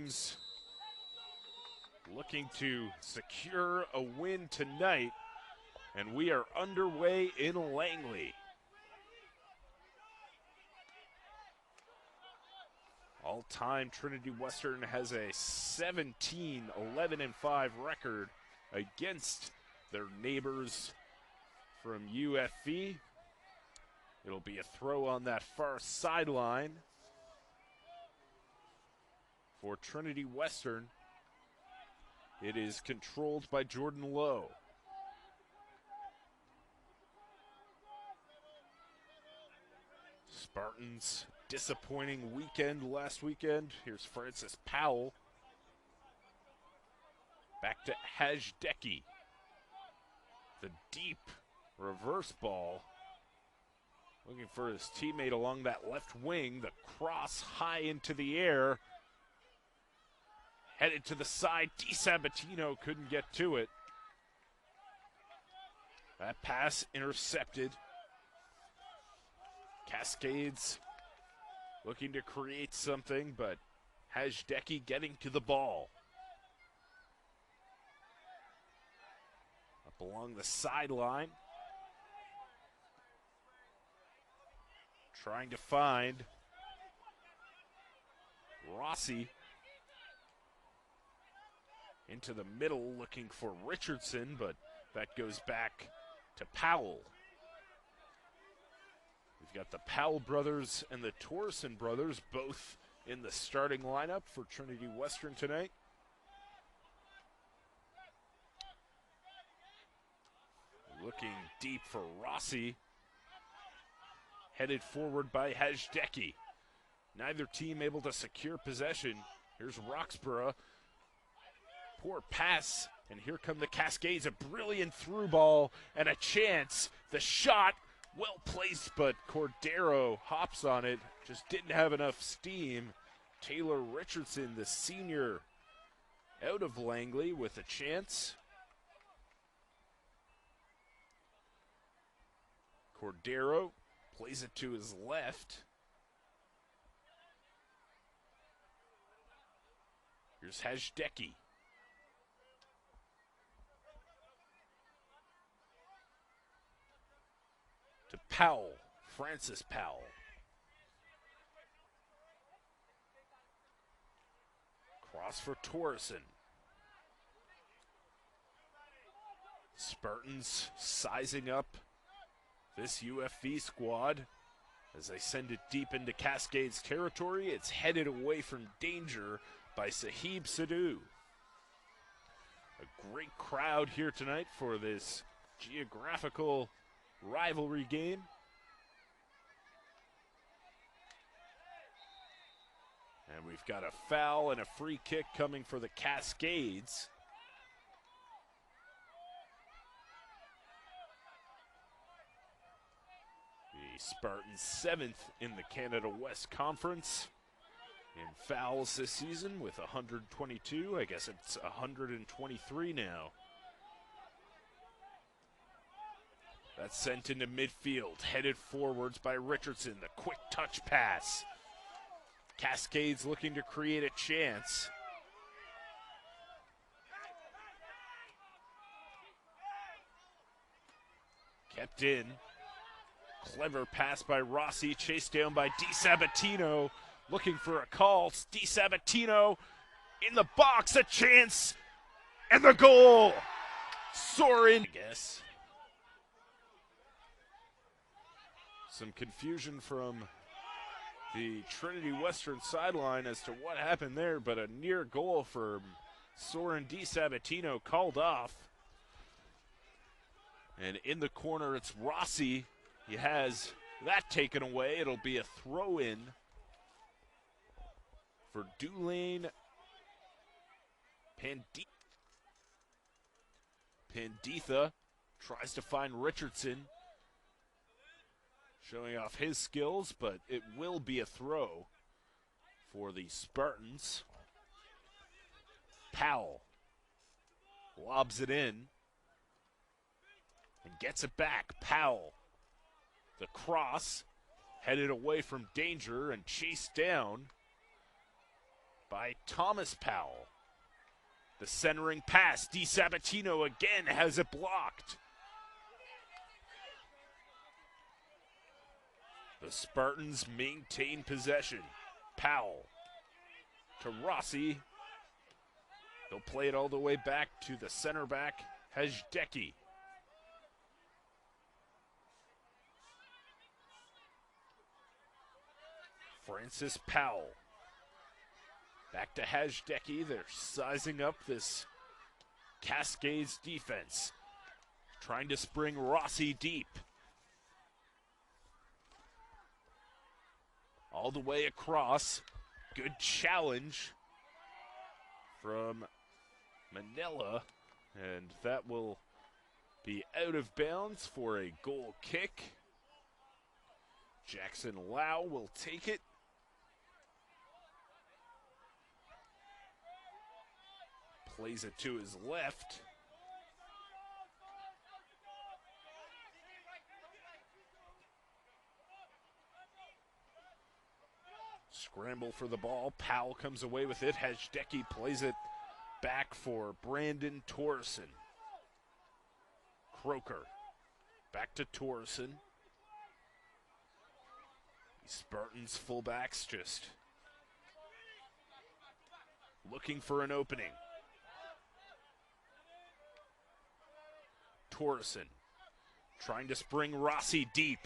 teams looking to secure a win tonight, and we are underway in Langley. All-time Trinity Western has a 17-11-5 record against their neighbors from UFV. It'll be a throw on that far sideline for Trinity Western. It is controlled by Jordan Lowe. Spartans, disappointing weekend last weekend. Here's Francis Powell. Back to Hajdecki. The deep reverse ball. Looking for his teammate along that left wing. The cross high into the air. Headed to the side. DiSabatino couldn't get to it. That pass intercepted. Cascades looking to create something, but Hajdecki getting to the ball. Up along the sideline. Trying to find Rossi. Into the middle looking for Richardson, but that goes back to Powell. We've got the Powell brothers and the Torreson brothers both in the starting lineup for Trinity Western tonight. Looking deep for Rossi. Headed forward by Hajdecki. Neither team able to secure possession. Here's Roxborough. Poor pass, and here come the Cascades. A brilliant through ball and a chance. The shot, well placed, but Cordero hops on it. Just didn't have enough steam. Taylor Richardson, the senior, out of Langley with a chance. Cordero plays it to his left. Here's Hajdecki. To Powell, Francis Powell. Cross for Torreson. Spartans sizing up this UFV squad as they send it deep into Cascades territory. It's headed away from danger by Sahib Sadhu. A great crowd here tonight for this geographical rivalry game. And we've got a foul and a free kick coming for the Cascades. The Spartans 7th in the Canada West Conference in fouls this season with 122. I guess it's 123 now. That's sent into midfield, headed forwards by Richardson. The quick touch pass. Cascades looking to create a chance. Kept in. Clever pass by Rossi, chased down by DiSabatino. Looking for a call. DiSabatino in the box, a chance, and the goal. Soren, I guess. Some confusion from the Trinity Western sideline as to what happened there, but a near goal for Soren DiSabatino called off. And in the corner, it's Rossi. He has that taken away. It'll be a throw-in for Dulane Panditha. Tries to find Richardson. Showing off his skills, but it will be a throw for the Spartans. Powell lobs it in and gets it back. Powell, the cross, headed away from danger and chased down. by Thomas Powell. The centering pass, DiSabatino again has it blocked. The Spartans maintain possession. Powell to Rossi. They'll play it all the way back to the center back, Hajdeki. Francis Powell. Back to Hajdeki. They're sizing up this Cascades defense. Trying to spring Rossi deep. All the way across. Good challenge from Manila. And that will be out of bounds for a goal kick. Jackson Lau will take it. Plays it to his left. Scramble for the ball. Powell comes away with it. Hajdeki plays it back for Brandon Torson. Croker. Back to Torson. Spartans fullbacks just looking for an opening. Torson trying to spring Rossi deep.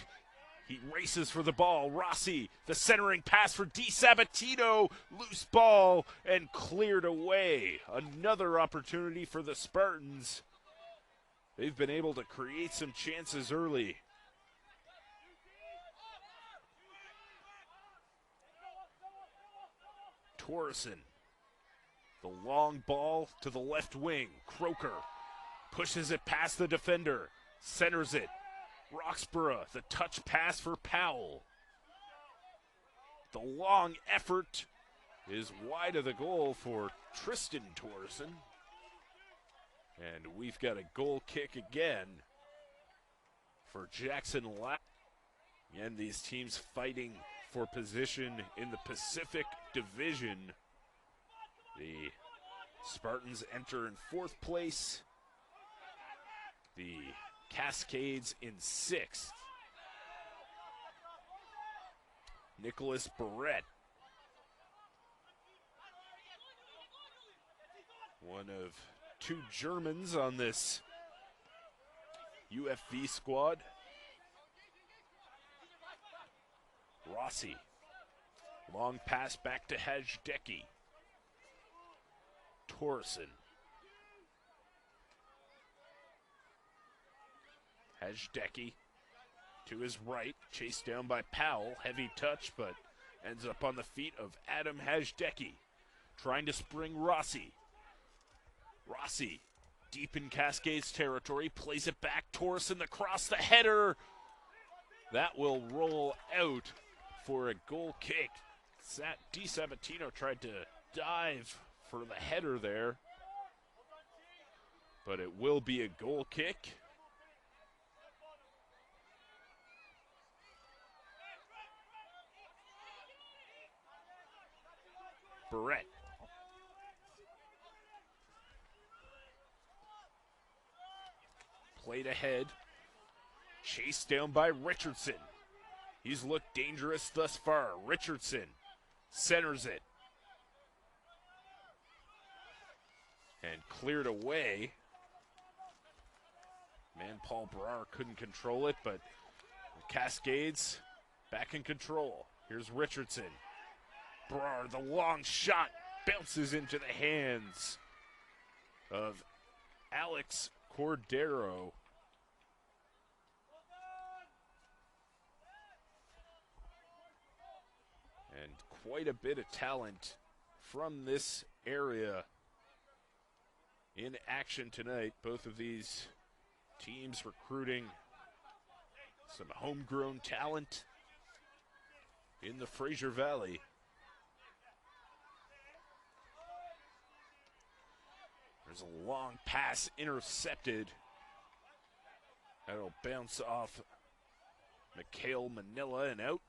He races for the ball. Rossi, the centering pass for DiSabatino. Loose ball and cleared away. Another opportunity for the Spartans. They've been able to create some chances early. Torson, the long ball to the left wing. Croker pushes it past the defender, centers it. Roxborough, the touch pass for Powell. The long effort is wide of the goal for Tristan Torson. And we've got a goal kick again for Jackson Lau. And these teams fighting for position in the Pacific Division. The Spartans enter in 4th place. The Cascades in 6th. Nicholas Barrett, one of 2 Germans on this UFV squad. Rossi, long pass back to Hajdeki. Torson. Hajdeki to his right, chased down by Powell. Heavy touch, but ends up on the feet of Adam Hajdeki. Trying to spring Rossi. Rossi, deep in Cascades territory, plays it back. Torson across the header. That will roll out for a goal kick. DiSabatino tried to dive for the header there, but it will be a goal kick. Barrett. Played ahead. Chased down by Richardson. He's looked dangerous thus far. Richardson centers it. And cleared away. Man, Paul Brar couldn't control it, but Cascades back in control. Here's Richardson. Brar, the long shot, bounces into the hands of Alex Cordero. And quite a bit of talent from this area in action tonight. Both of these teams recruiting some homegrown talent in the Fraser Valley. There's a long pass intercepted. That'll bounce off Mikhail Manila and out.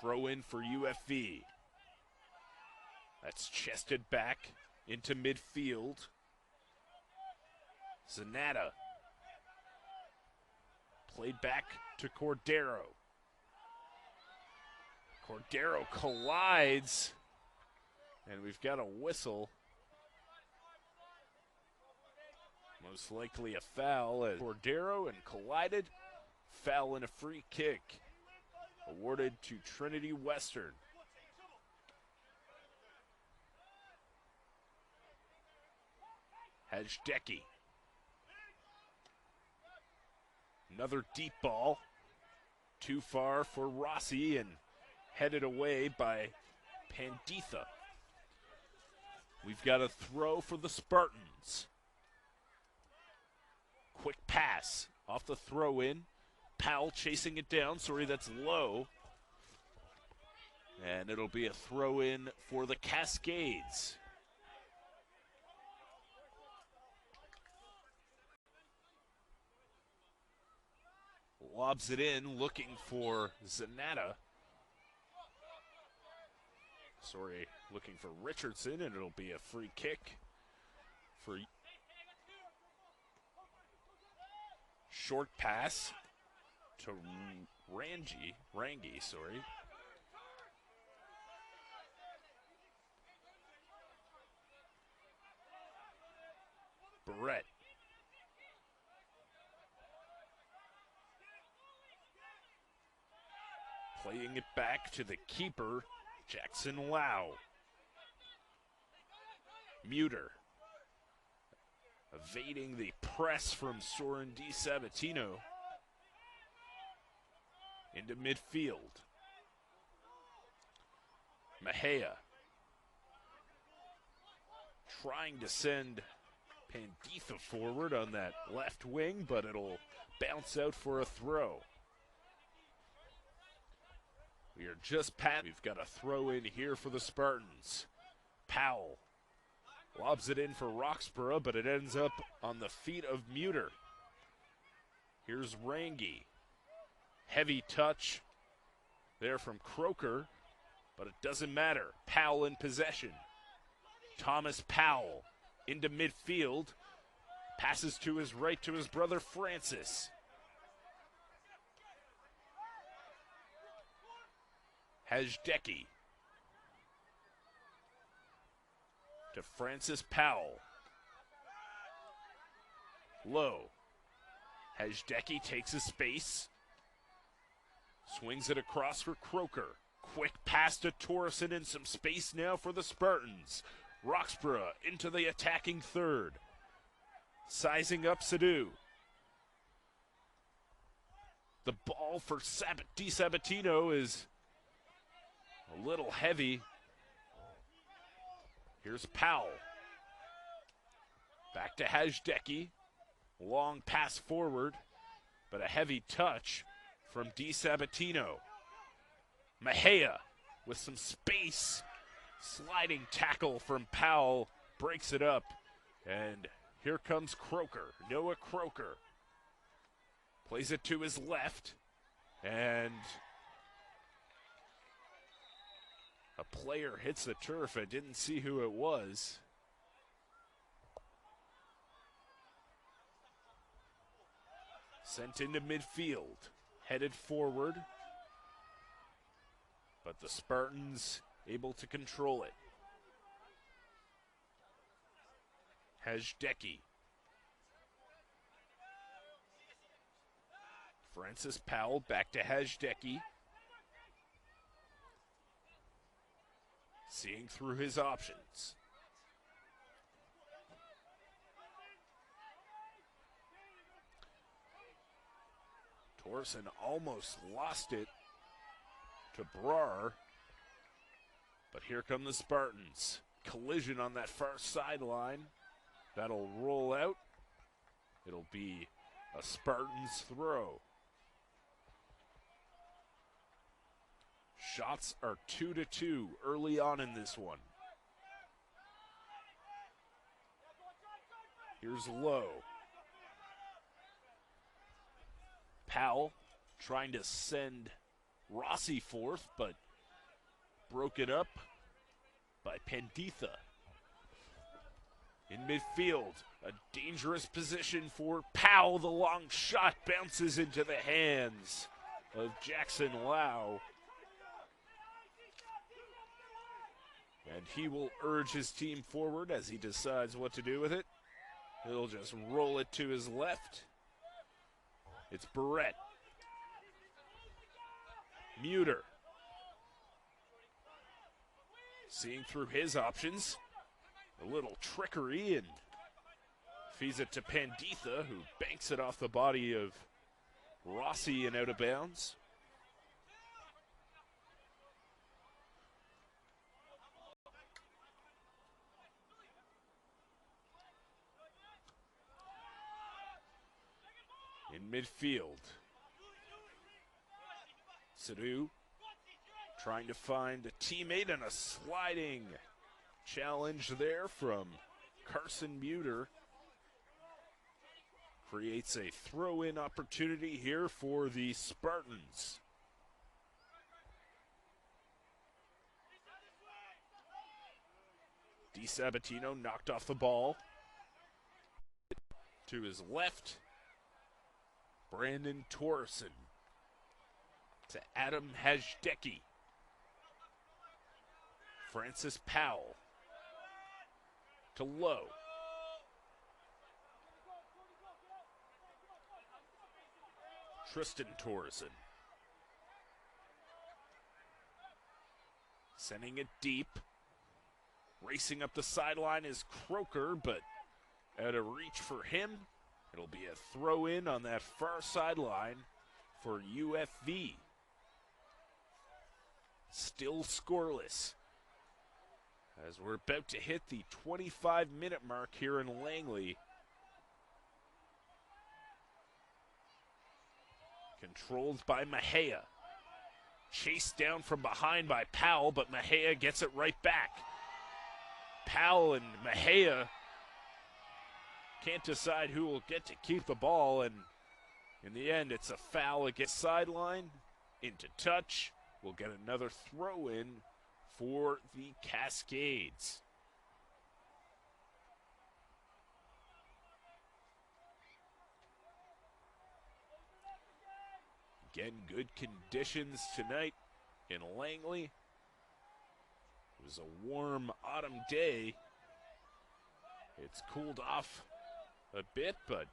Throw in for UFV. That's chested back into midfield. Zanata. Played back to Cordero. Cordero collides, and we've got a whistle. Most likely a foul as Cordero and collided. Foul and a free kick awarded to Trinity Western. Hajdecki. Another deep ball. Too far for Rossi and headed away by Panditha. We've got a throw for the Spartans. Quick pass off the throw in. Powell chasing it down. Sorry, that's low. And it'll be a throw in for the Cascades. Lobs it in, looking for Zanata. Sorry, looking for Richardson, and it'll be a free kick for short pass to Rangi, sorry. Barrett. Playing it back to the keeper, Jackson Lau. Muter. Evading the press from Soren Di Sabatino. Into midfield. Mejia. Trying to send Panditha forward on that left wing, but it'll bounce out for a throw. We are just past. We've got a throw in here for the Spartans. Powell lobs it in for Roxborough, but it ends up on the feet of Muter. Here's Rangi. Heavy touch there from Croker, but it doesn't matter. Powell in possession. Thomas Powell into midfield. Passes to his right to his brother Francis. Hajdecki to Francis Powell. Low. Hajdecki takes his space. Swings it across for Croker. Quick pass to Torreson in some space now for the Spartans. Roxborough into the attacking third. Sizing up Sadu. The ball for Di Sabatino is a little heavy. Here's Powell. Back to Hajdecki. Long pass forward, but a heavy touch from Di Sabatino. Mejia with some space. Sliding tackle from Powell. Breaks it up. And here comes Croker. Noah Croker. Plays it to his left. And a player hits the turf. I didn't see who it was. Sent into midfield. Headed forward. But the Spartans able to control it. Hajdecki. Francis Powell back to Hajdecki. Seeing through his options. Torreson almost lost it to Brar. But here come the Spartans. Collision on that far sideline. That'll roll out. It'll be a Spartans throw. Shots are 2-2 early on in this one. Here's Lowe. Powell trying to send Rossi forth, but broken up by Panditha. In midfield, a dangerous position for Powell. The long shot bounces into the hands of Jackson Lau. And he will urge his team forward as he decides what to do with it. He'll just roll it to his left. It's Barrett. Muter. Seeing through his options. A little trickery and feeds it to Panditha, who banks it off the body of Rossi and out of bounds. In midfield, Sadu trying to find a teammate and a sliding challenge there from Carson Muter. Creates a throw-in opportunity here for the Spartans. DiSabatino knocked off the ball. To his left, Brandon Torreson. To Adam Hajdecki. Francis Powell. To Lowe. Tristan Torreson. Sending it deep. Racing up the sideline is Croker, but out of reach for him. It'll be a throw-in on that far sideline for UFV. Still scoreless, as we're about to hit the 25-minute mark here in Langley. Controlled by Mejia. Chased down from behind by Powell, but Mejia gets it right back. Powell and Mejia can't decide who will get to keep the ball, and in the end, it's a foul against sideline, into touch. We'll get another throw-in for the Cascades. Again, good conditions tonight in Langley. It was a warm autumn day. It's cooled off a bit, but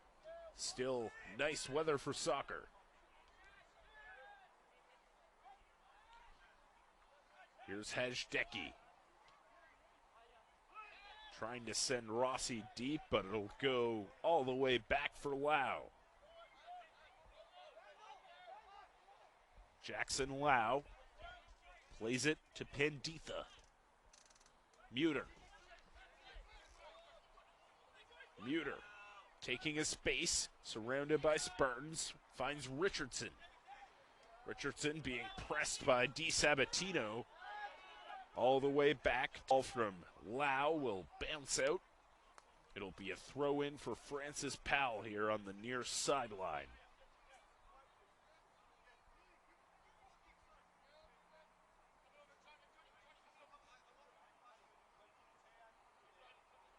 still nice weather for soccer. Here's Hajdecki. Trying to send Rossi deep, but it'll go all the way back for Lau. Jackson Lau plays it to Panditha. Muter. Muter taking his space, surrounded by Spartans, finds Richardson. Richardson being pressed by DiSabatino. All the way back. Ball from Lau will bounce out. It'll be a throw-in for Francis Powell here on the near sideline.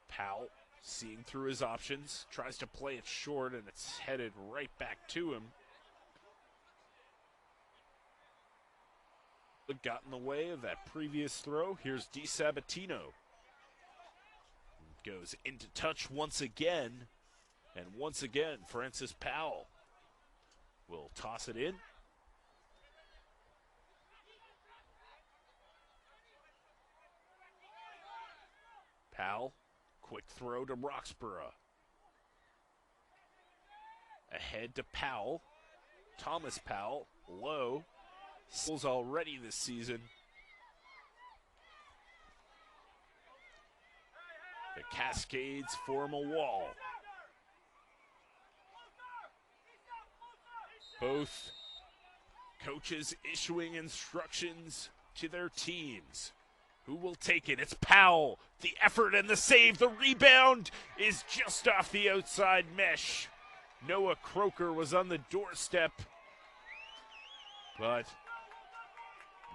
Powell, seeing through his options, tries to play it short, and it's headed right back to him. Got in the way of that previous throw. Here's DiSabatino. Goes into touch once again. And once again, Francis Powell will toss it in. Powell, quick throw to Roxborough. Ahead to Powell. Thomas Powell, low. Goals already this season. The Cascades form a wall. Both coaches issuing instructions to their teams. Who will take it? It's Powell. The effort and the save. The rebound is just off the outside mesh. Noah Croker was on the doorstep, but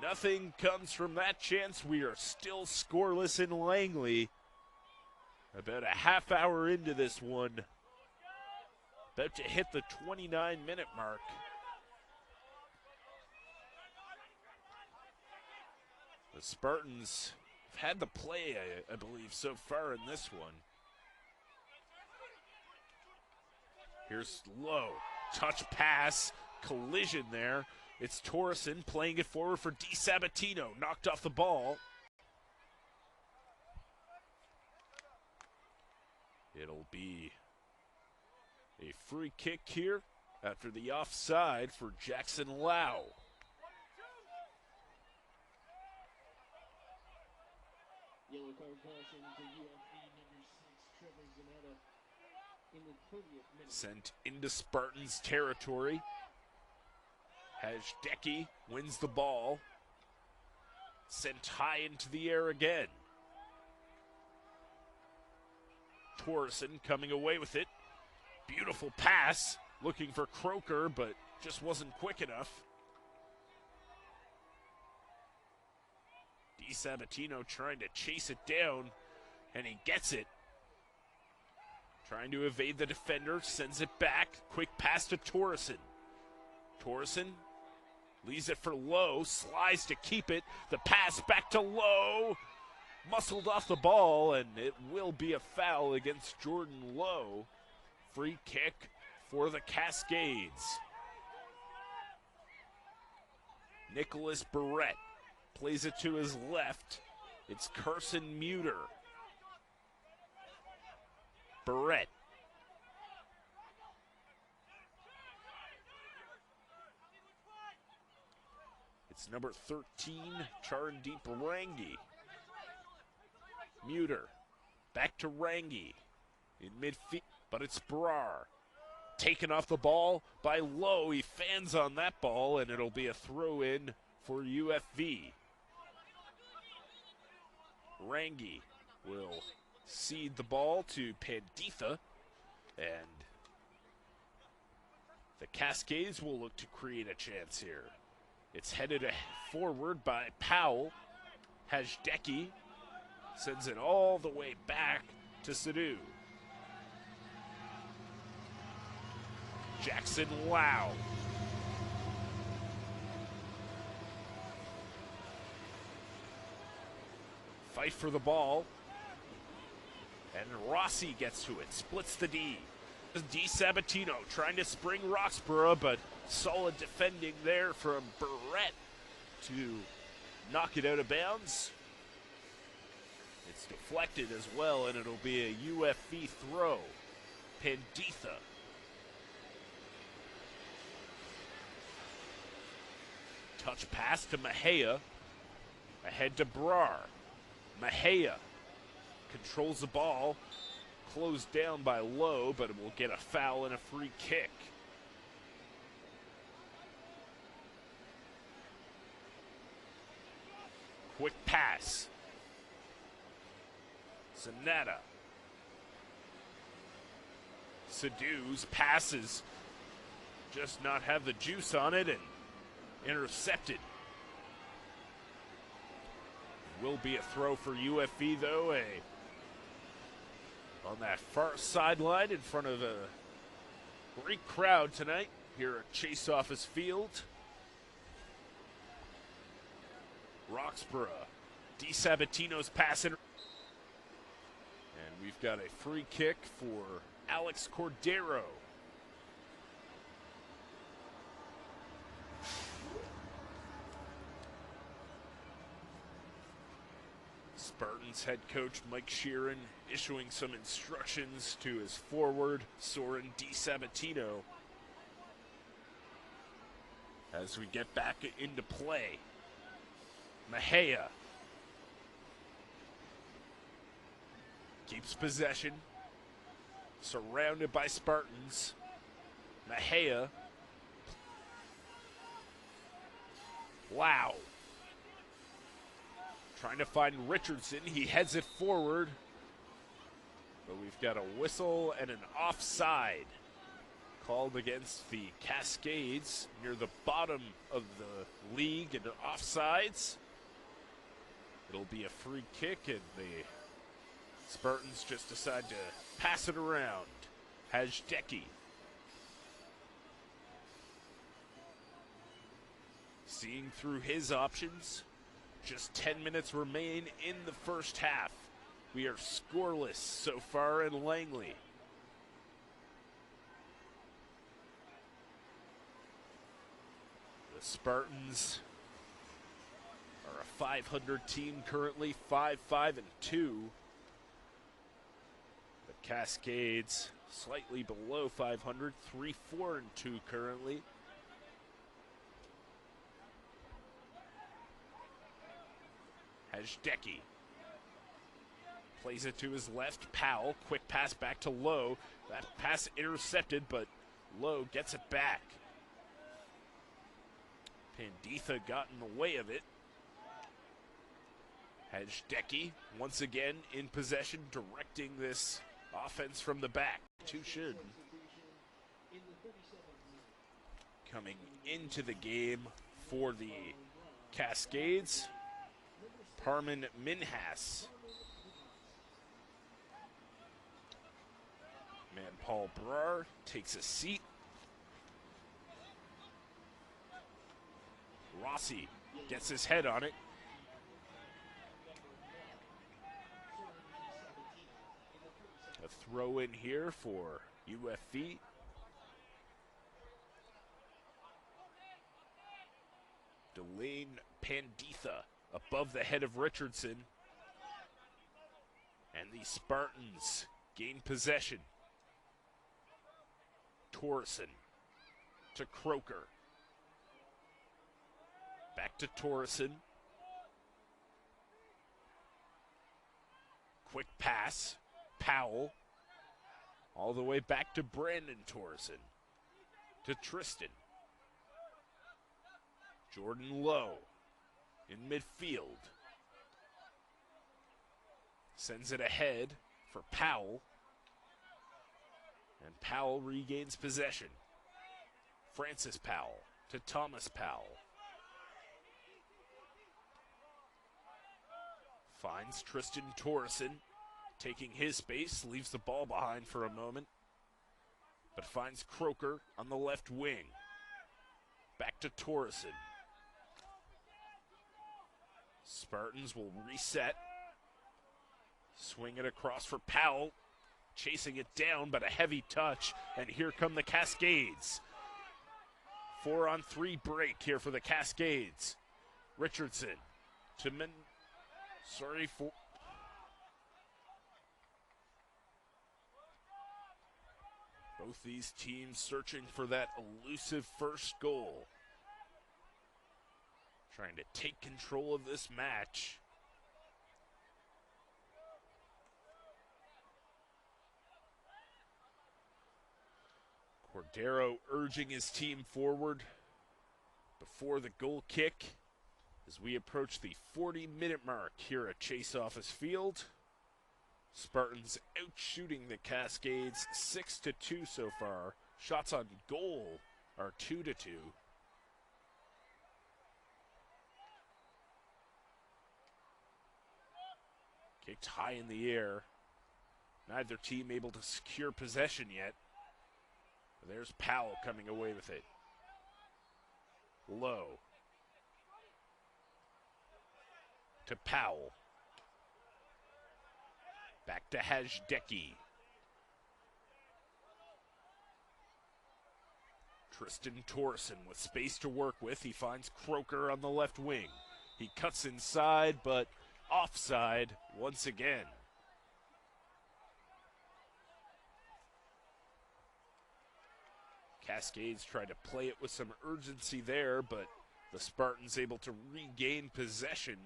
Nothing comes from that chance. We are still scoreless in Langley. About a half hour into this one. About to hit the 29-minute mark. The Spartans have had the play, I believe, so far in this one. Here's Lowe. Touch pass. Collision there. It's Torreson playing it forward for DiSabatino. Knocked off the ball. It'll be a free kick here after the offside for Jackson Lau. Yellow card caution to UFE number 6, Trevor Zanetta, in the 30th minute. Sent into Spartans territory. Hajdecki wins the ball. Sent high into the air again. Torreson coming away with it. Beautiful pass. Looking for Croker, but just wasn't quick enough. DiSabatino trying to chase it down, and he gets it. Trying to evade the defender, sends it back. Quick pass to Torreson. Torreson leaves it for Lowe, slides to keep it. The pass back to Lowe. Muscled off the ball, and it will be a foul against Jordan Lowe. Free kick for the Cascades. Nicholas Barrett plays it to his left. It's Carson Muter. Barrett. It's number 13, Charandeep Rangi. Muter. Back to Rangi. In midfield, but it's Brar. Taken off the ball by Lowe. He fans on that ball, and it'll be a throw-in for UFV. Rangi will cede the ball to Panditha, and the Cascades will look to create a chance here. It's headed forward by Powell. Hajdecki sends it all the way back to Sadhu. Jackson Lau. Fight for the ball. And Rossi gets to it, splits the D. DiSabatino trying to spring Roxborough, but solid defending there from Barrett to knock it out of bounds. It's deflected as well, and it'll be a UFV throw. Panditha. Touch pass to Mejia. Ahead to Brar. Mejia controls the ball. Closed down by Lowe, but it will get a foul and a free kick. Quick pass. Zanetta. Sadhu's passes just not have the juice on it, and intercepted. Will be a throw for UFV though, on that far sideline in front of a great crowd tonight here at Chase Office Field. Roxborough, DiSabatino's pass in. And we've got a free kick for Alex Cordero. Spartans head coach Mike Sheeran issuing some instructions to his forward, Soren DiSabatino, as we get back into play. Mejia keeps possession, surrounded by Spartans. Mejia. Wow. Trying to find Richardson. He heads it forward. But we've got a whistle and an offside called against the Cascades near the bottom of the league and offsides. It'll be a free kick, and the Spartans just decide to pass it around. Hajdecki. Seeing through his options. Just 10 minutes remain in the first half. We are scoreless so far in Langley. The Spartans are a 500 team currently, 5-5-2. The Cascades slightly below 500, 3-4-2 currently. Hajdecki plays it to his left. Powell, quick pass back to Lowe. That pass intercepted, but Lowe gets it back. Panditha got in the way of it. Hajdecki once again in possession, directing this offense from the back. Tushin coming into the game for the Cascades. Parman Minhas. Man, Paul Brar takes a seat. Rossi gets his head on it. A throw in here for UFV. Delane Panditha above the head of Richardson. And the Spartans gain possession. Torreson to Croker. Back to Torreson. Quick pass. Powell. All the way back to Brandon Torreson. To Tristan. Jordan Lowe in midfield. Sends it ahead for Powell. And Powell regains possession. Francis Powell to Thomas Powell. Finds Tristan Torreson, taking his space, leaves the ball behind for a moment, but finds Croker on the left wing. Back to Torreson. Spartans will reset. Swing it across for Powell. Chasing it down, but a heavy touch. And here come the Cascades. 4-on-3 break here for the Cascades. Richardson to both these teams searching for that elusive first goal. Trying to take control of this match. Cordero urging his team forward before the goal kick as we approach the 40-minute mark here at Chase Office Field. Spartans outshooting the Cascades 6-2 so far. Shots on goal are 2-2. Kicked high in the air. Neither team able to secure possession yet. There's Powell coming away with it. Low. To Powell. Back to Hajdecki. Tristan Torreson with space to work with. He finds Croker on the left wing. He cuts inside, but offside once again. Cascades try to play it with some urgency there, but the Spartans able to regain possession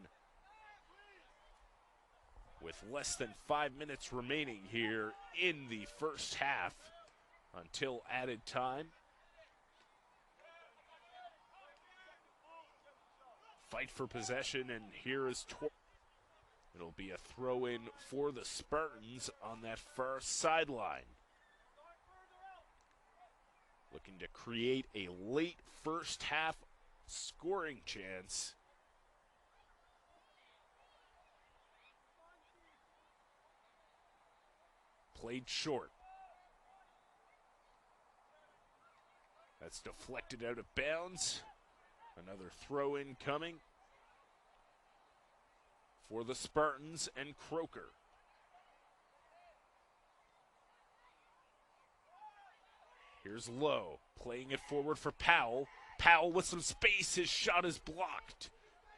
with less than 5 minutes remaining here in the first half until added time. Fight for possession, and here is it'll be a throw-in for the Spartans on that far sideline. Looking to create a late first half scoring chance. Played short. That's deflected out of bounds. Another throw in coming for the Spartans and Croker. Here's Lowe, playing it forward for Powell. Powell with some space, his shot is blocked.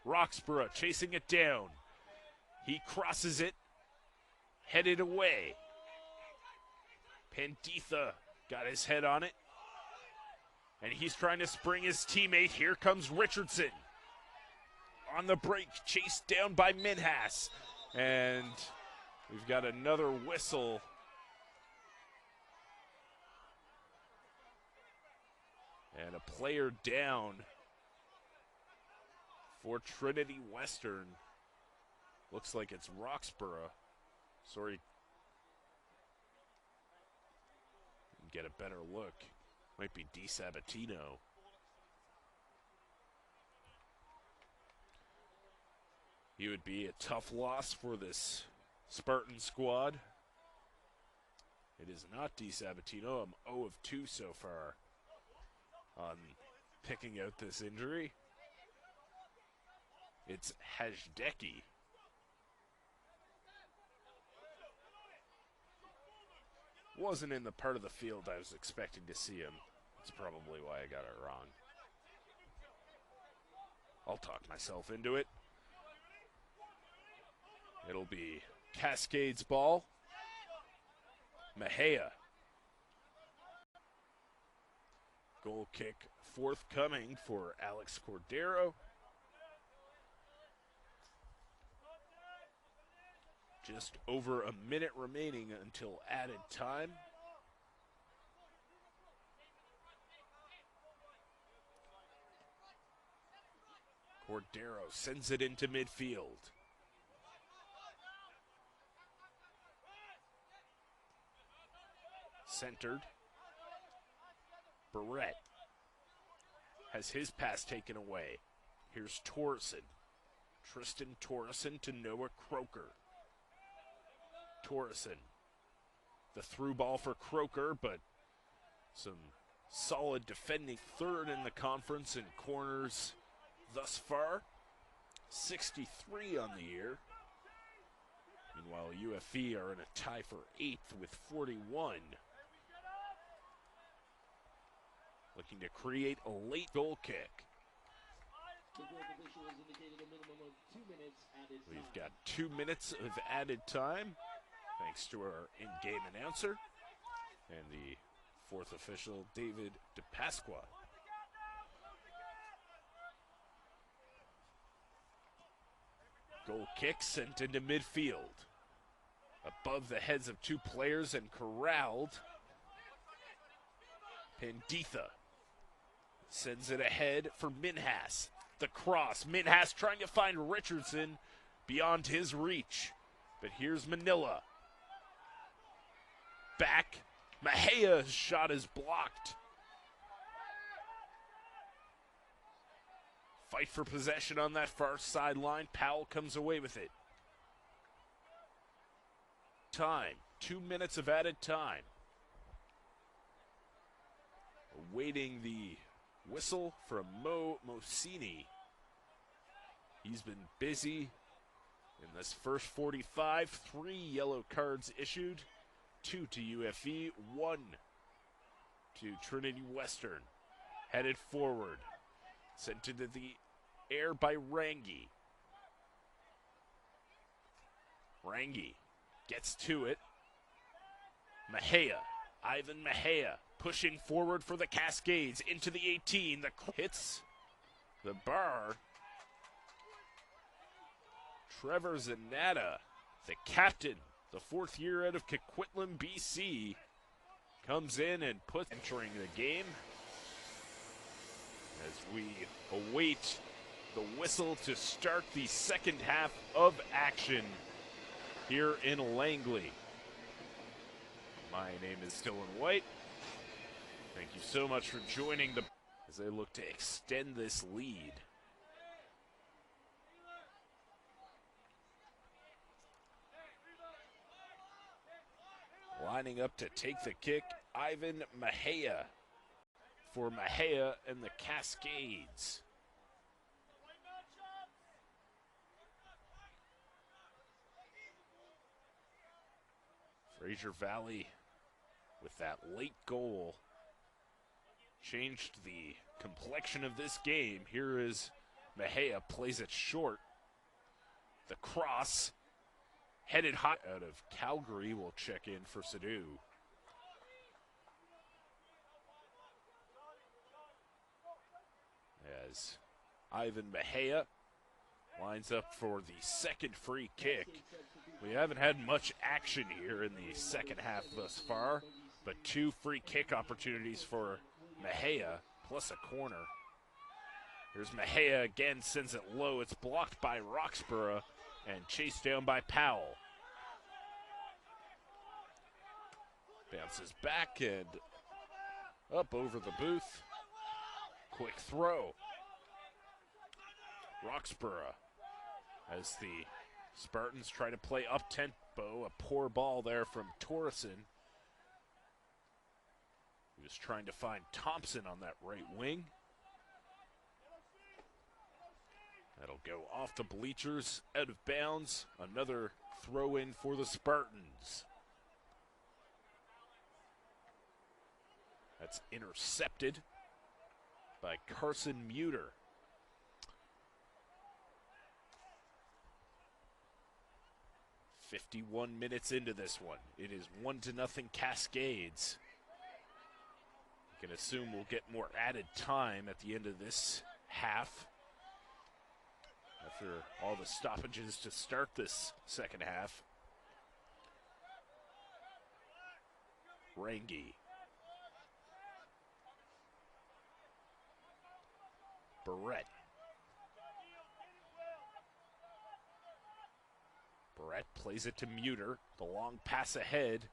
Roxborough chasing it down. He crosses it, headed away. Panditha got his head on it, and he's trying to spring his teammate. Here comes Richardson. On the break, chased down by Minhas. And we've got another whistle. And a player down for Trinity Western. Looks like it's Roxborough. Sorry. Get a better look. Might be DiSabatino. He would be a tough loss for this Spartan squad. It is not DiSabatino. I'm 0 of 2 so far on picking out this injury. It's Hajdeki. Wasn't in the part of the field I was expecting to see him. That's probably why I got it wrong. I'll talk myself into it. It'll be Cascades ball. Mejia. Goal kick forthcoming for Alex Cordero. Just over a minute remaining until added time. Cordero sends it into midfield. Centered. Barrett has his pass taken away. Here's Torreson. Tristan Torreson to Noah Croker. Torreson. The through ball for Croker, but some solid defending. Third in the conference in corners thus far. 63 on the year. Meanwhile, UFE are in a tie for 8th with 41. Looking to create a late goal kick. We've got 2 minutes of added time, thanks to our in-game announcer and the fourth official, David DePasqua. Goal kick sent into midfield. Above the heads of two players and corralled. Panditha sends it ahead for Minhas. The cross. Minhas trying to find Richardson beyond his reach. But here's Manila. Back. Mejia's shot is blocked. Fight for possession on that far sideline. Powell comes away with it. Time. 2 minutes of added time. Awaiting the whistle from Mo Mosini. He's been busy in this first 45. 3 yellow cards issued. 2 to UFE, 1 to Trinity Western. Headed forward. Sent into the air by Rangi. Rangi gets to it. Mejia. Ivan Mejia pushing forward for the Cascades into the 18. The hits the bar. Trevor Zanata, the captain, the 4th year out of Coquitlam, BC, comes in and puts entering the game as we await the whistle to start the second half of action here in Langley. My name is Dylan White. Thank you so much for joining the as they look to extend this lead. Lining up to take the kick, Ivan Mejia for Mejia and the Cascades. Fraser Valley with that late goal changed the complexion of this game. Here is Mejia, plays it short. The cross, headed high out of Calgary, will check in for Sadu. As Ivan Mejia lines up for the second free kick. We haven't had much action here in the second half thus far, but 2 free kick opportunities for Mejia, plus a corner. Here's Mejia again, sends it low. It's blocked by Roxborough and chased down by Powell. Bounces back and up over the booth. Quick throw. Roxborough as the Spartans try to play up-tempo. A poor ball there from Torreson. He was trying to find Thompson on that right wing. That'll go off the bleachers, out of bounds. Another throw-in for the Spartans. That's intercepted by Carson Muter. "51 minutes into this one. It is 1-0 Cascades. You can assume we'll get more added time at the end of this half after all the stoppages to start this second half. Rangi. Barrett. Barrett plays it to Muter. The long pass ahead.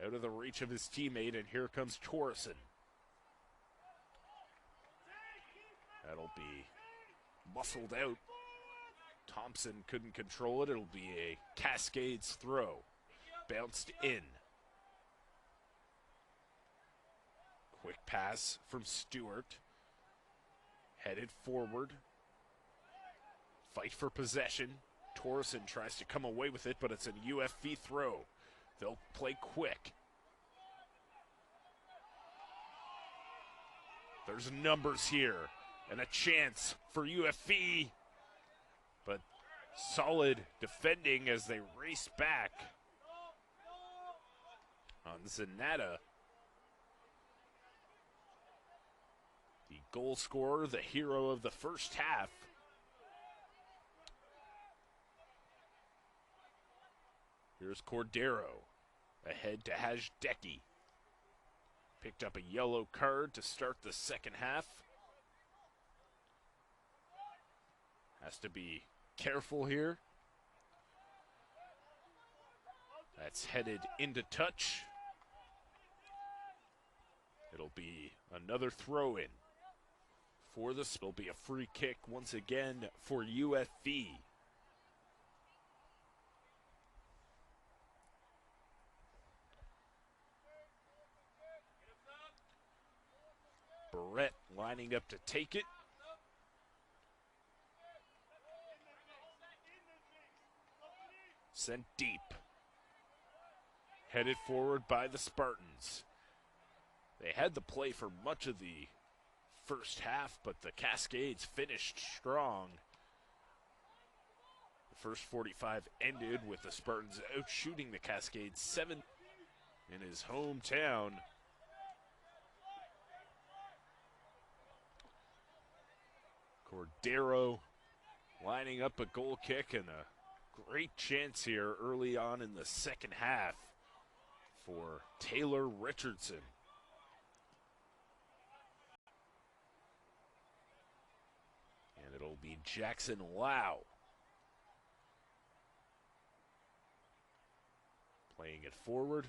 Out of the reach of his teammate, and here comes Torreson. That'll be muscled out. Thompson couldn't control it. It'll be a Cascades throw. Bounced in. Quick pass from Stewart. Headed forward. Fight for possession. Torreson tries to come away with it, but it's a UFV throw. They'll play quick. There's numbers here and a chance for UFV, but solid defending as they race back on Zanata. The goal scorer, the hero of the first half. Here's Cordero, ahead to Hajdeki. Picked up a yellow card to start the second half. Has to be careful here. That's headed into touch. It'll be another throw-in for this. It'll be a free kick once again for UFV. Barrett lining up to take it. Sent deep. Headed forward by the Spartans. They had the play for much of the first half, but the Cascades finished strong. The first 45 ended with the Spartans outshooting the Cascades 7 in his hometown. Cordero lining up a goal kick, and a great chance here early on in the second half for Taylor Richardson. And it'll be Jackson Lau playing it forward.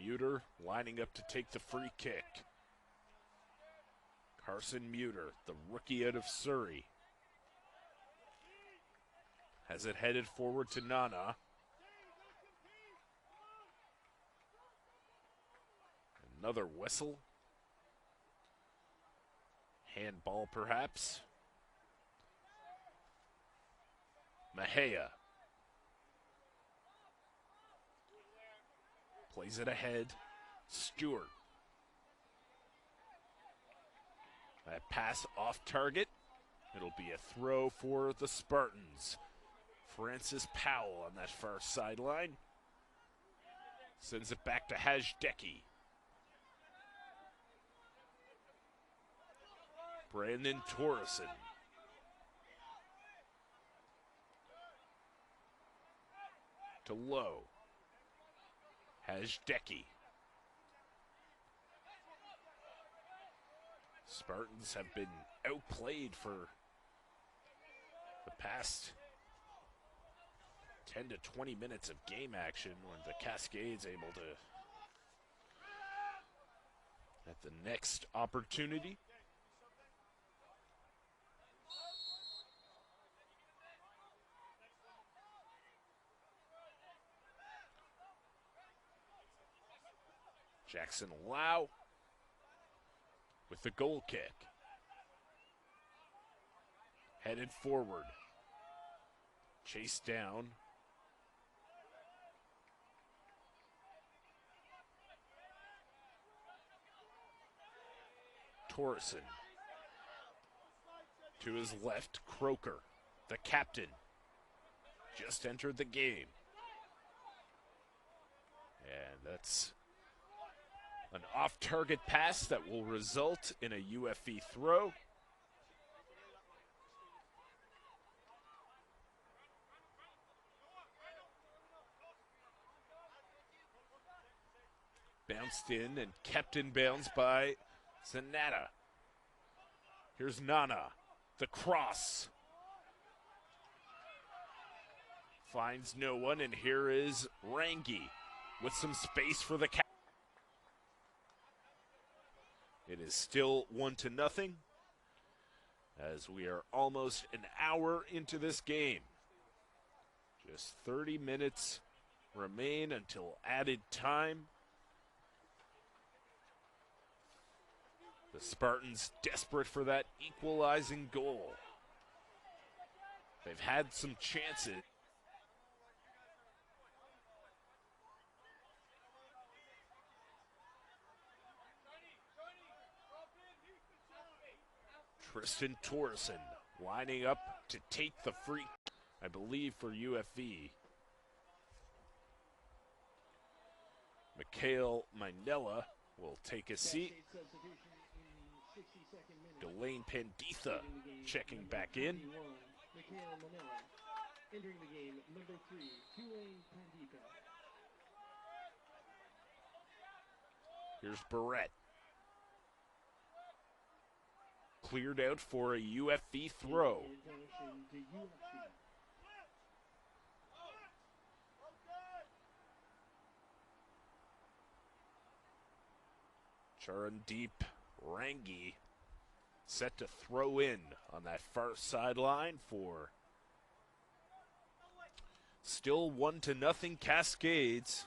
Muter lining up to take the free kick. Carson Muter, the rookie out of Surrey, has it headed forward to Nana. Another whistle. Handball, perhaps. Mahea plays it ahead. Stewart. That pass off target. It'll be a throw for the Spartans. Francis Powell on that far sideline. Sends it back to Hajdecki. Brandon Torreson. To Lowe. Hajdecki. Spartans have been outplayed for the past 10 to 20 minutes of game action when the Cascades able to, at the next opportunity, Jackson Lau with the goal kick. Headed forward. Chased down. Torreson. To his left, Croker, the captain, just entered the game. And that's an off-target pass that will result in a UFE throw. Bounced in and kept in bounds by Zanata. Here's Nana, the cross. Finds no one, and here is Rangi with some space for the captain. It is still 1-0 as we are almost an hour into this game. Just 30 minutes remain until added time. The Spartans desperate for that equalizing goal. They've had some chances. Tristan Torreson lining up to take the free, I believe, for UFE. Mikhail Minella will take a seat. Delane Panditha checking back in. Mikhail Manila entering the game, number 3, Tulane Pandita. Here's Barrett. Cleared out for a UFE throw. Charandeep Rangi set to throw in on that far sideline for still 1-0 Cascades.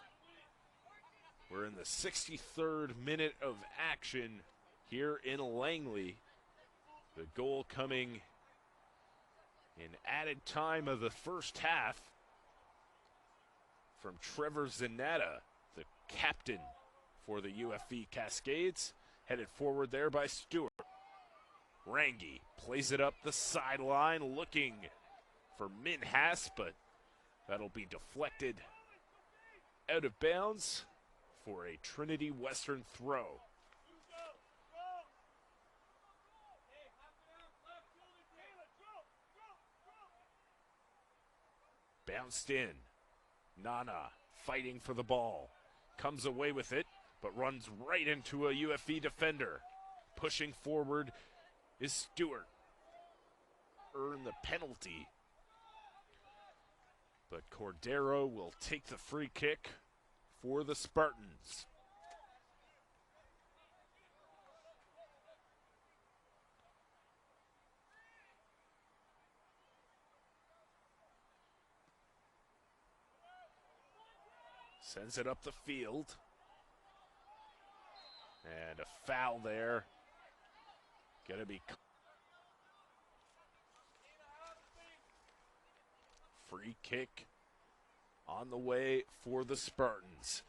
We're in the 63rd minute of action here in Langley. The goal coming in added time of the first half from Trevor Zanata, the captain for the UFE Cascades. Headed forward there by Stewart. Rangi plays it up the sideline looking for Minhas, but that'll be deflected out of bounds for a Trinity Western throw. Bounced in. Nana fighting for the ball. Comes away with it, but runs right into a UFE defender. Pushing forward is Stewart. Earn the penalty. But Cordero will take the free kick for the Spartans. Sends it up the field. And a foul there. Gonna be free kick on the way for the Spartans.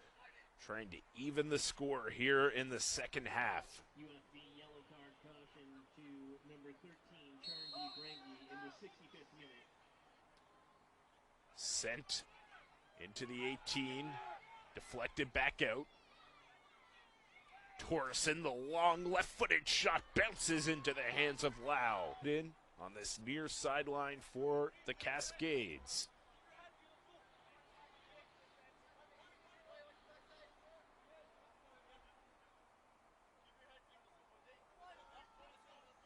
Trying to even the score here in the second half. UFB yellow card caution to number 13, Trinity in the 65th minute. Sent into the 18, deflected back out. Torreson, the long left-footed shot bounces into the hands of Lau. In on this near sideline for the Cascades.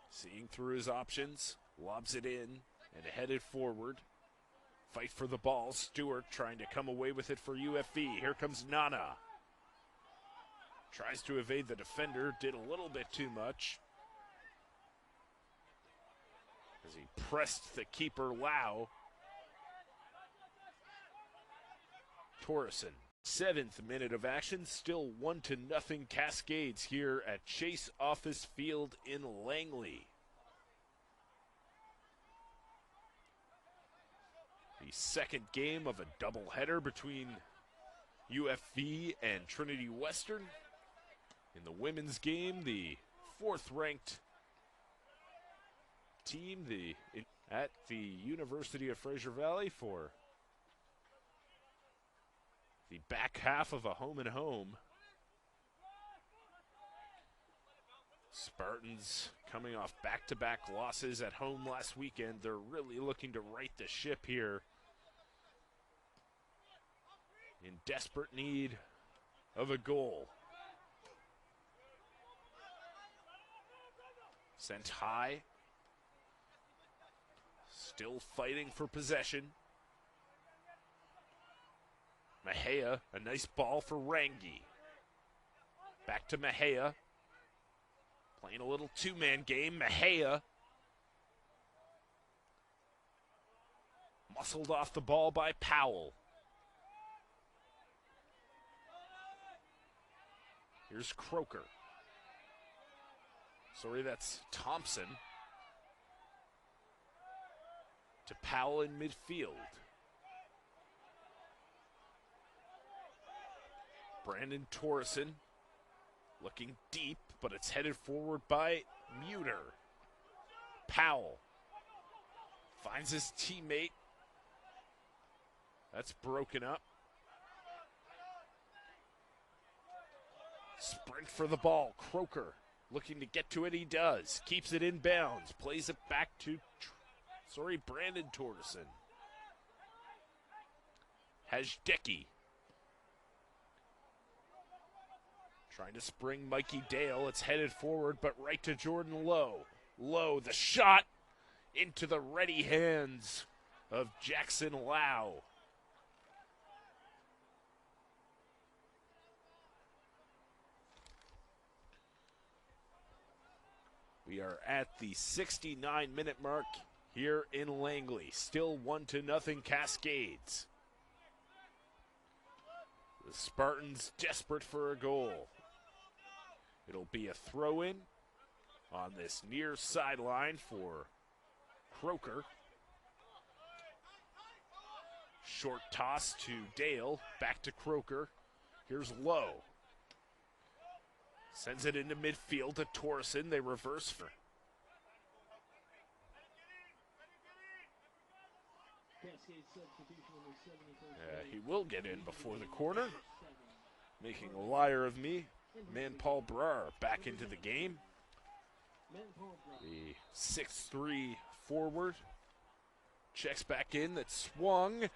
Seeing through his options, lobs it in and headed forward. Fight for the ball. Stewart trying to come away with it for UFV. Here comes Nana. Tries to evade the defender, did a little bit too much. As he pressed the keeper Lau. Torreson, 7th minute of action, still 1-0 Cascades here at Chase Office Field in Langley. The second game of a doubleheader between UFV and Trinity Western. In the women's game, the 4th-ranked team at the University of Fraser Valley for the back half of a home-and-home. Spartans coming off back-to-back losses at home last weekend. They're really looking to right the ship here. In desperate need of a goal. Sent high. Still fighting for possession. Mejia, a nice ball for Rangi. Back to Mejia. Playing a little two-man game. Mejia. Muscled off the ball by Powell. Here's Croker. Sorry, that's Thompson. To Powell in midfield. Brandon Torreson looking deep, but it's headed forward by Muter. Powell finds his teammate. That's broken up. Sprint for the ball. Croker looking to get to it. He does. Keeps it in bounds. Plays it back to, Brandon Torreson. Hajdecki. Trying to spring Mikey Dale. It's headed forward, but right to Jordan Lowe. Lowe, the shot into the ready hands of Jackson Lau. We are at the 69-minute mark here in Langley. Still 1-0 Cascades. The Spartans desperate for a goal. It'll be a throw-in on this near sideline for Croker. Short toss to Dale. Back to Croker. Here's Lowe. Sends it into midfield to Torreson. They reverse for. He will get in before the corner. Making a liar of me. Man Paul Brar back into the game. The 6'3" forward. Checks back in, that swung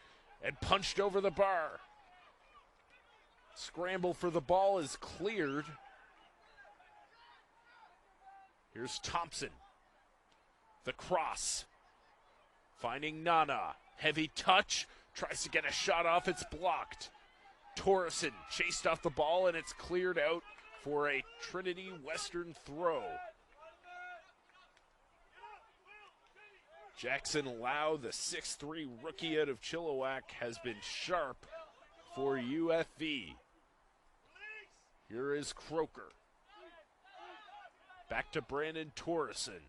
and punched over the bar. Scramble for the ball is cleared. Here's Thompson. The cross. Finding Nana. Heavy touch. Tries to get a shot off. It's blocked. Torreson chased off the ball, and it's cleared out for a Trinity Western throw. Jackson Lau, the 6'3" rookie out of Chilliwack, has been sharp for UFV. Here is Croker. Back to Brandon Torreson.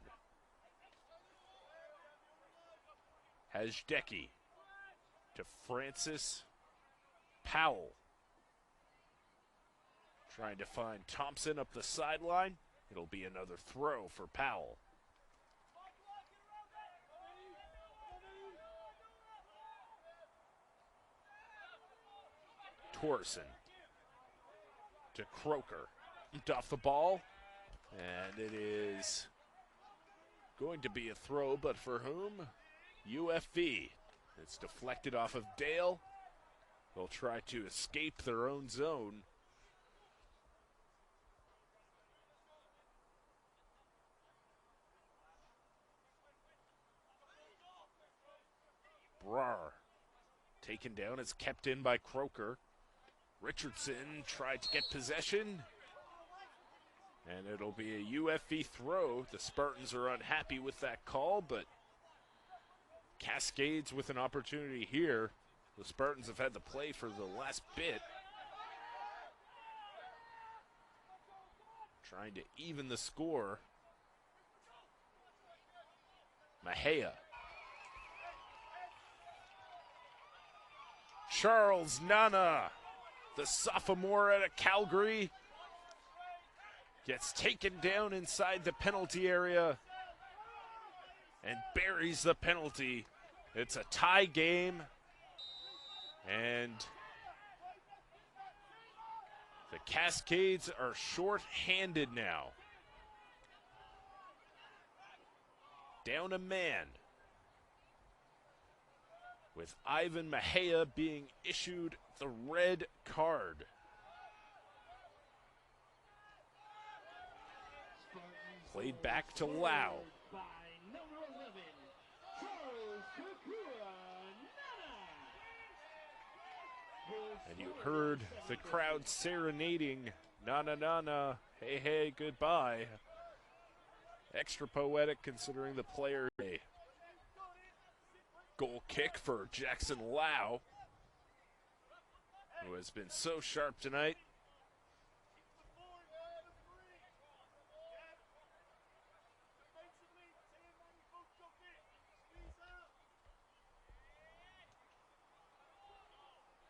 Hajdecki to Francis Powell. Trying to find Thompson up the sideline. It'll be another throw for Powell. Torreson to Croker. Off the ball. And it is going to be a throw, but for whom? UFV. It's deflected off of Dale. They'll try to escape their own zone. Brar taken down. It's kept in by Croker. Richardson tried to get possession. And it'll be a UFV throw. The Spartans are unhappy with that call, but Cascades with an opportunity here. The Spartans have had the play for the last bit. Trying to even the score. Mejia. Charles Nana, the sophomore out of Calgary, gets taken down inside the penalty area and buries the penalty. It's a tie game, and the Cascades are short-handed now. Down a man, with Ivan Mejia being issued the red card. Played back to Lau. And you heard the crowd serenading, na na na na, hey hey, goodbye. Extra poetic considering the player. Goal kick for Jackson Lau, who has been so sharp tonight.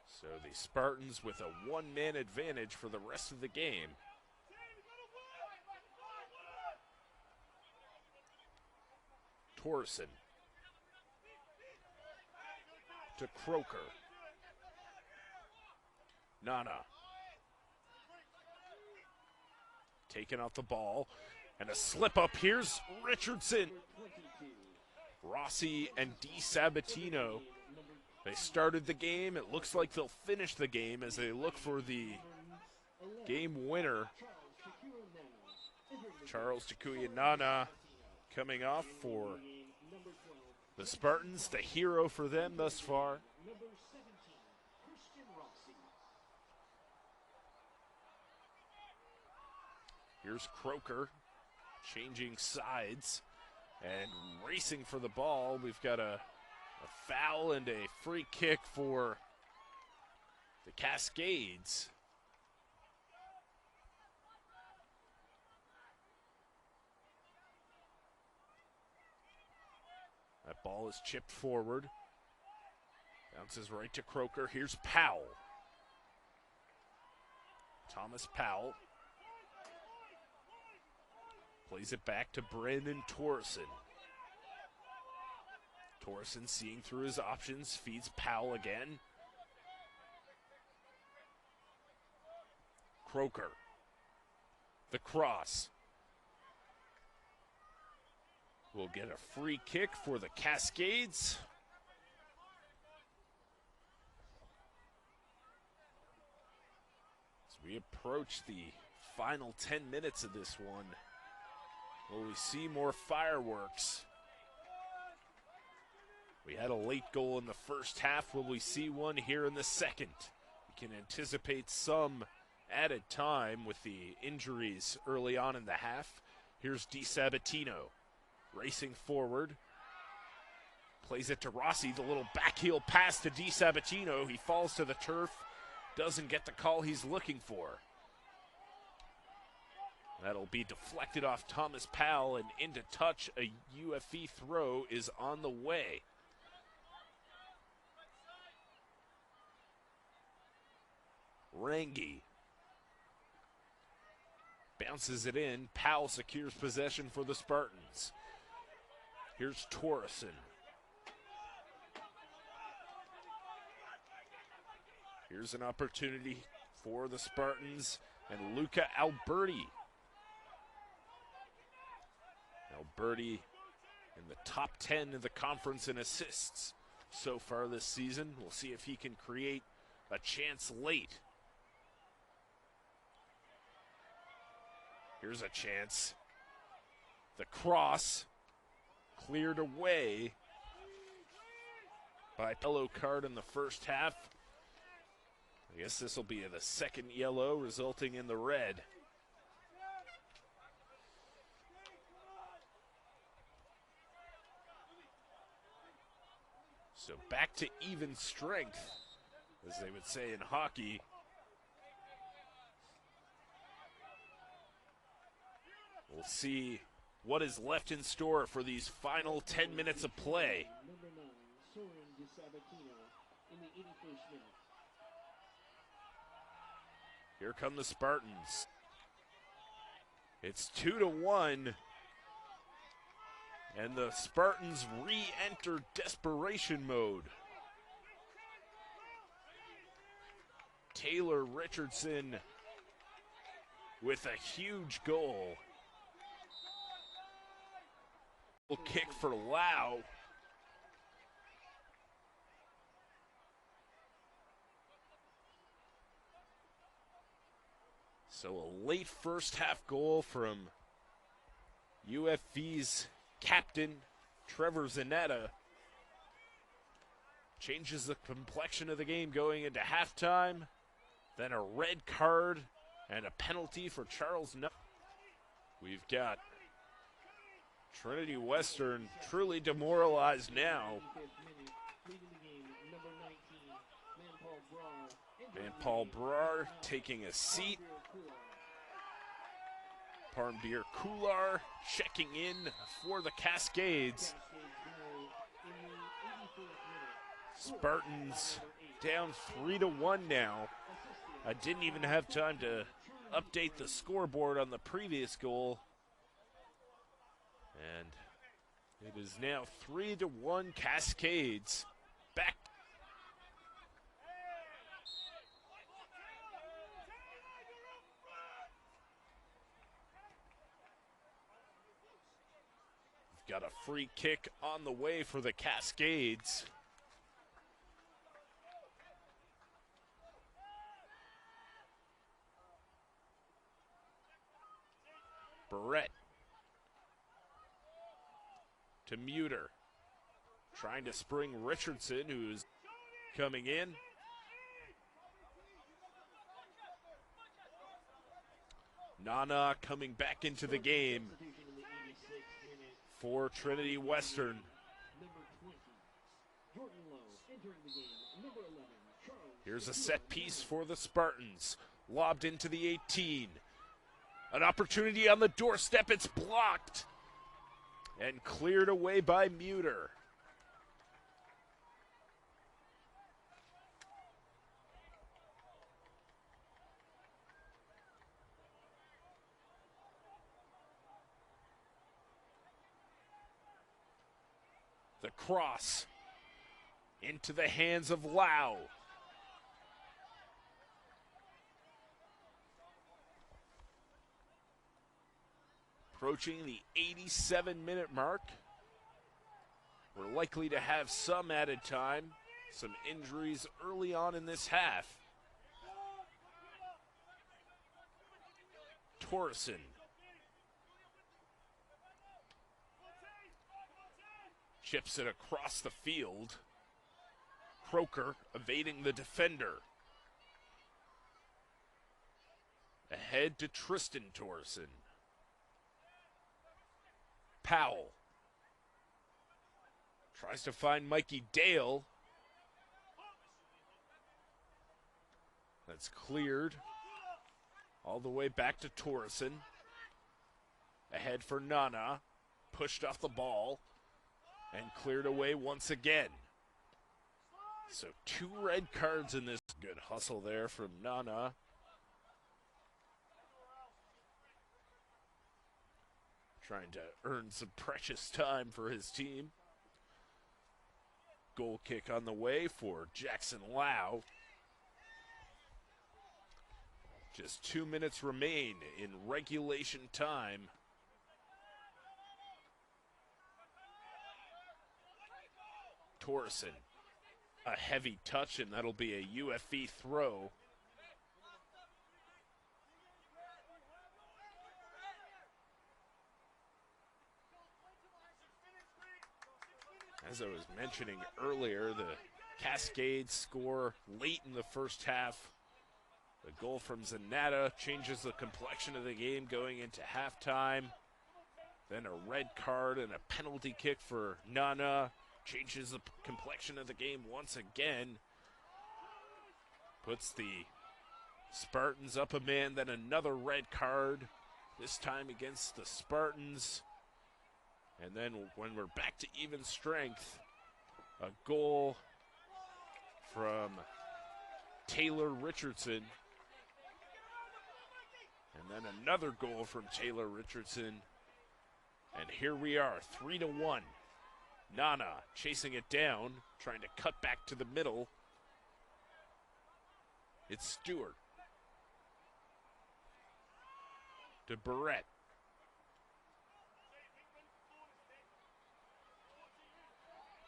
So the Spartans with a one-man advantage for the rest of the game. Torreson to Croker. Nana. Taking out the ball. And a slip up. Here's Richardson. Rossi and DiSabatino. They started the game. It looks like they'll finish the game as they look for the game winner. Charles Takuya Nana coming off for the Spartans, the hero for them thus far. Here's Croker changing sides and racing for the ball. We've got a foul and a free kick for the Cascades. That ball is chipped forward. Bounces right to Croker. Here's Powell. Thomas Powell. Plays it back to Brandon Torreson. Torreson seeing through his options, feeds Powell again. Croker. The cross. Will get a free kick for the Cascades. As we approach the final 10 minutes of this one, will we see more fireworks? We had a late goal in the first half. Will we see one here in the second? We can anticipate some added time with the injuries early on in the half. Here's DiSabatino racing forward. Plays it to Rossi, the little backheel pass to DiSabatino. He falls to the turf doesn't get the call he's looking for. That'll be deflected off Thomas Powell and into touch. A UFE throw is on the way. Langley bounces it in. Powell secures possession for the Spartans. Here's Torreson. Here's an opportunity for the Spartans and Luca Alberti. Alberti in the top 10 of the conference in assists so far this season. We'll see if he can create a chance late. Here's a chance. The cross cleared away by yellow card in the first half. I guess this will be the second yellow, resulting in the red. So back to even strength, as they would say in hockey. We'll see what is left in store for these final 10 minutes of play. Number 9, Soren DiSabatino in the 81st minute. Here come the Spartans. It's 2-1. And the Spartans re-enter desperation mode. Taylor Richardson with a huge goal. Kick for Lau. So a late first half goal from UFV's captain, Trevor Zanetta, changes the complexion of the game going into halftime. Then a red card and a penalty for Charles Nutt. We've got Trinity Western truly demoralized now. Van Paul Brar taking a seat. Parmbeer Kular checking in for the Cascades. Spartans down 3-1 now. I didn't even have time to update the scoreboard on the previous goal. And it is now 3-1 Cascades. Back. We've got a free kick on the way for the Cascades. Barrett to Muter, trying to spring Richardson, who's coming in. Nana coming back into the game for Trinity Western. Here's a set piece for the Spartans, lobbed into the 18. An opportunity on the doorstep, it's blocked and cleared away by Muter. The cross into the hands of Lau. Approaching the 87-minute mark. We're likely to have some added time, some injuries early on in this half. Torreson. Chips it across the field. Croker evading the defender. Ahead to Tristan Torreson. Powell tries to find Mikey Dale. That's cleared all the way back to Torreson. Ahead for Nana. Pushed off the ball and cleared away once again. So 2 red cards in this. Good hustle there from Nana. Trying to earn some precious time for his team. Goal kick on the way for Jackson Lau. Just 2 minutes remain in regulation time. Torreson, a heavy touch, and that'll be a UFE throw. As I was mentioning earlier, the Cascades score late in the first half. The goal from Zanata changes the complexion of the game going into halftime. Then a red card and a penalty kick for Nana changes the complexion of the game once again. Puts the Spartans up a man, then another red card, this time against the Spartans. And then when we're back to even strength, a goal from Taylor Richardson. And then another goal from Taylor Richardson. And here we are, 3-1. Nana chasing it down, trying to cut back to the middle. It's Stewart. To Barrett.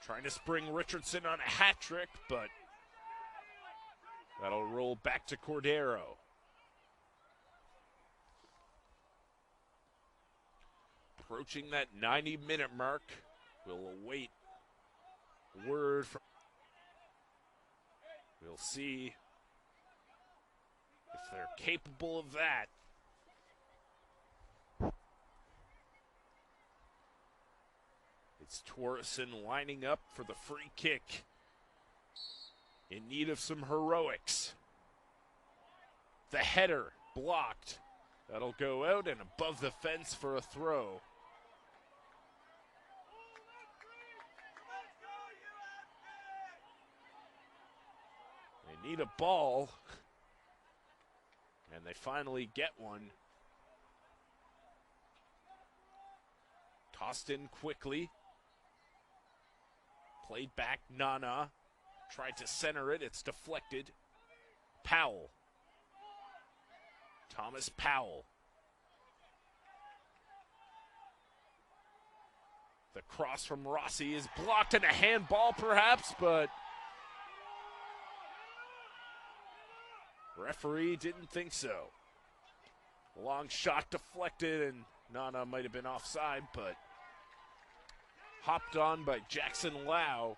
Trying to spring Richardson on a hat trick, but that'll roll back to Cordero. Approaching that 90-minute mark. We'll await word from. We'll see if they're capable of that. It's Torreson lining up for the free kick. In need of some heroics. The header blocked. That'll go out and above the fence for a throw. They need a ball. And they finally get one. Tossed in quickly. Played back, Nana. Tried to center it, it's deflected. Powell. Thomas Powell. The cross from Rossi is blocked, and a handball perhaps, but referee didn't think so. Long shot deflected, and Nana might have been offside, but hopped on by Jackson Lau.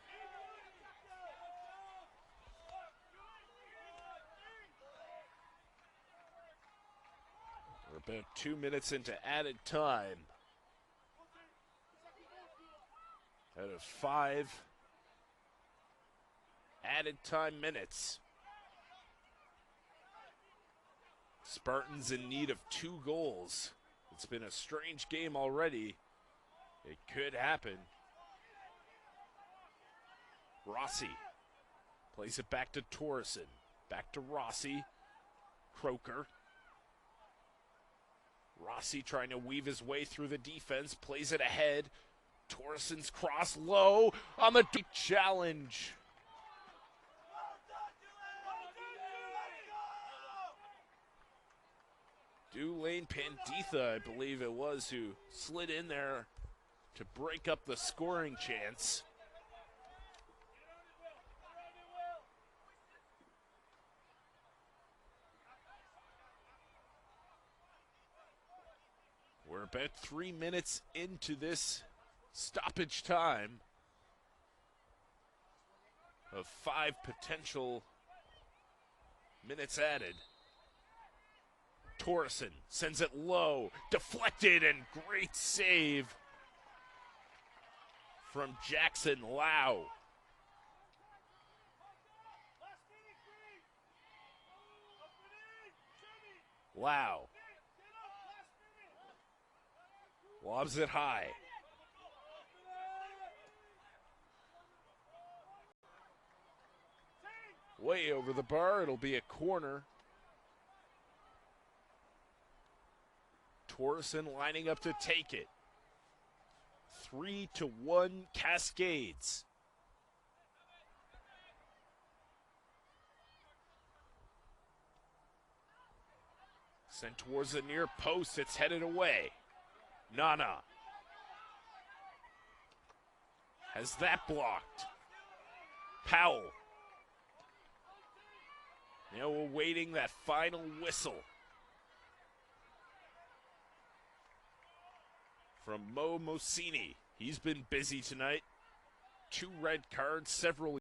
We're about 2 minutes into added time. Out of 5 added time minutes. Spartans in need of 2 goals. It's been a strange game already. It could happen. Rossi plays it back to Torreson. Back to Rossi. Croker. Rossi trying to weave his way through the defense. Plays it ahead. Torreson's cross low on the deep challenge. Dulane Panditha, I believe it was, who slid in there to break up the scoring chance. We're about 3 minutes into this stoppage time of 5 potential minutes added. Torreson sends it low, deflected, and great save from Jackson Lau. Lau lobs it high. Way over the bar. It'll be a corner. Torreson lining up to take it. 3-1 Cascades. Sent towards the near post. It's headed away. Nana has that blocked. Powell now awaiting that final whistle from Mo Mosini. He's been busy tonight. 2 red cards, several